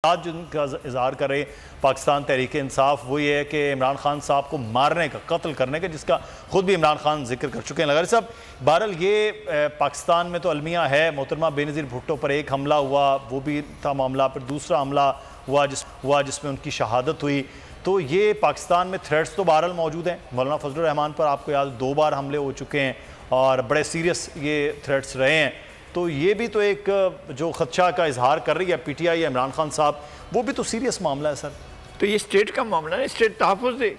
आज जिनका इजहार कर रहे पाकिस्तान तहरीक इंसाफ वो ये है कि इमरान खान साहब को मारने का, कत्ल करने का, जिसका खुद भी इमरान खान जिक्र कर चुके हैं। लगारी साहब, बहरहाल ये पाकिस्तान में तो अलमिया है, मोहतरमा बेनज़ीर भुट्टो पर एक हमला हुआ, वो भी था मामला, फिर दूसरा हमला हुआ जिसमें उनकी शहादत हुई। तो ये पाकिस्तान में थ्रेट्स तो बहरहाल मौजूद हैं। मौलाना फजलुर रहमान पर आपको याद 2 बार हमले हो चुके हैं और बड़े सीरियस ये थ्रेट्स रहे हैं। तो ये भी तो एक जो खदशा का इजहार कर रही है पीटीआई या इमरान खान साहब, वो भी तो सीरियस मामला है सर। तो ये स्टेट का मामला है, स्टेट तहफ़्फ़ुज़ दे,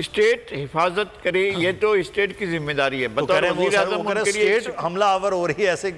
स्टेट हिफाजत करे, ये तो स्टेट की जिम्मेदारी है। स्टेट हमलावर हो रही है ऐसे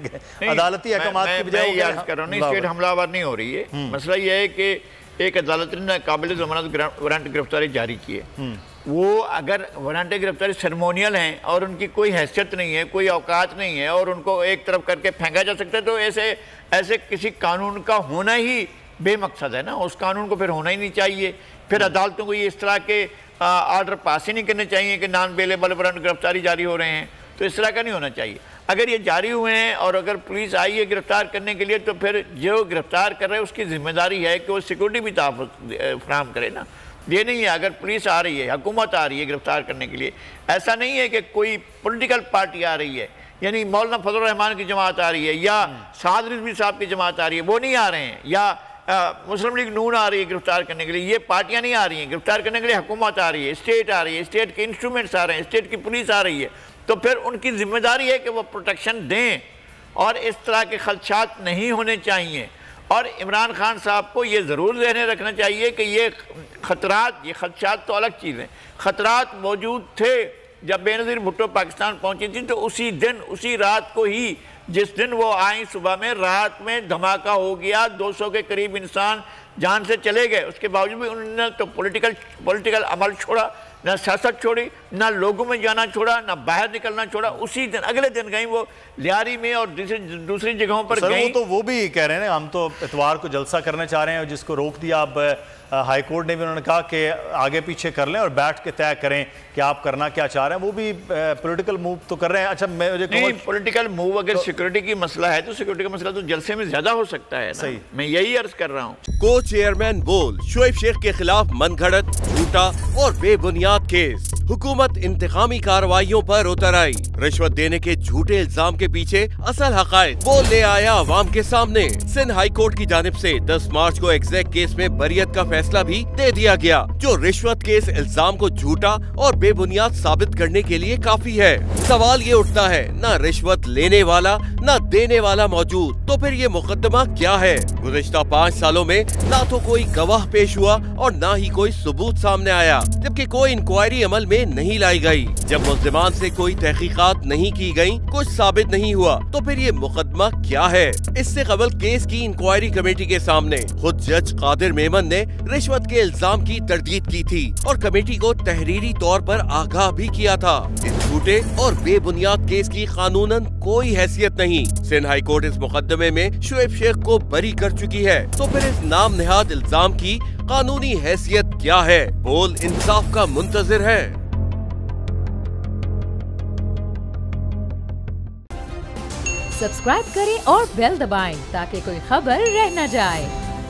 अदालती अहकामात की बजाय, स्टेट हमलावर नहीं हो रही है। मसला ये है कि एक अदालत ने काबिल ज़मानत वारंट गिरफ्तारी जारी की है। वो अगर वारंट गिरफ्तारी सेरेमोनियल हैं और उनकी कोई हैसियत नहीं है, कोई औकात नहीं है और उनको एक तरफ करके फेंका जा सकता है, तो ऐसे किसी कानून का होना ही बेमकसद है ना। उस कानून को फिर होना ही नहीं चाहिए। फिर अदालतों को ये इस तरह के आर्डर पास ही नहीं करने चाहिए कि नॉन बेलेबल वारंट गिरफ्तारी जारी हो रहे हैं, तो इस तरह का नहीं होना चाहिए। अगर ये जारी हुए हैं और अगर पुलिस आई है गिरफ्तार करने के लिए, तो फिर जो गिरफ्तार कर रहे हैं उसकी जिम्मेदारी है कि वो सिक्योरिटी भी फराहम करे ना। ये नहीं है अगर पुलिस आ रही है, हुकूमत आ रही है गिरफ्तार करने के लिए, ऐसा नहीं है कि कोई पॉलिटिकल पार्टी आ रही है, यानी मौलाना फजलुर रहमान की जमात आ रही है या साद रिजवी साहब की जमात आ रही है, वो नहीं आ रहे हैं, या मुस्लिम लीग नून आ रही है गिरफ्तार करने के लिए। ये पार्टियां नहीं आ रही हैं गिरफ्तार करने के लिए, हुकूमत आ रही है, स्टेट आ रही है, स्टेट के इंस्ट्रूमेंट्स आ रहे हैं, स्टेट की पुलिस आ रही है। तो फिर उनकी जिम्मेदारी है कि वो प्रोटेक्शन दें और इस तरह के खदशात नहीं होने चाहिए। और इमरान खान साहब को ये ज़रूर ज़हन में रखना चाहिए कि ये ख़तरात, ये खदशात तो अलग चीज़ हैं, ख़तरात मौजूद थे जब बेनज़ीर भुट्टो पाकिस्तान पहुंची थी। तो उसी दिन, उसी रात को ही, जिस दिन वो आई सुबह में, रात में धमाका हो गया, 200 के करीब इंसान जान से चले गए। उसके बावजूद भी उन्होंने तो पॉलिटिकल अमल छोड़ा, ना सियासत छोड़ी, ना लोगों में जाना छोड़ा, ना बाहर निकलना छोड़ा। उसी दिन, अगले दिन गई वो लियारी में और दूसरी जगहों पर गई। वो भी कह रहे हैं हम तो इतवार को जलसा करने चाह रहे हैं, जिसको रोक दिया। अब हाई कोर्ट ने भी उन्होंने कहा कि आगे पीछे कर लें और बैठ के तय करें कि आप करना क्या चाह रहे हैं। वो भी पॉलिटिकल मूव तो कर रहे हैं। अच्छा, मुझे पॉलिटिकल मूव अगर सिक्योरिटी की मसला है तो सिक्योरिटी का मसला तो जलसे में ज्यादा हो सकता है। सही, मैं यही अर्ज कर रहा हूँ। को चेयरमैन बोल शोएब शेख के खिलाफ मनगढ़ंत, झूठा और बेबुनियाद केस। हुकूमत इंतकामी कार्रवाइयों पर उतर आई। रिश्वत देने के झूठे इल्जाम के पीछे असल हकायक वो ले आया अवाम के सामने। सिंध हाई कोर्ट की जानिब से 10 मार्च को एग्जैक्ट केस में बरियत का फैसला भी दे दिया गया, जो रिश्वत के इस इल्जाम को झूठा और बेबुनियाद साबित करने के लिए काफी है। सवाल ये उठता है, न रिश्वत लेने वाला न देने वाला मौजूद, तो फिर ये मुकदमा क्या है? गुज़िश्ता 5 सालों में न तो कोई गवाह पेश हुआ और न ही कोई सबूत सामने आया, जबकि कोई इंक्वायरी अमल में नहीं लाई गई। जब मुल्ज़िमान से कोई तहकीकात नहीं की गई, कुछ साबित नहीं हुआ, तो फिर ये मुकदमा क्या है? इससे कबल केस की इंक्वायरी कमेटी के सामने खुद जज कादिर मेमन ने रिश्वत के इल्जाम की तरदीद की थी और कमेटी को तहरीरी तौर पर आगाह भी किया था। इस झूठे और बेबुनियाद केस की कानूनन कोई हैसियत नहीं। सिंध हाई कोर्ट इस मुकदमे में शोएब शेख को बरी कर चुकी है, तो फिर इस नाम नेहाद इल्जाम की कानूनी हैसियत क्या है? बोल इंसाफ का मुंतजिर है। सब्सक्राइब करें और बेल दबाएं ताकि कोई खबर रह न जाए।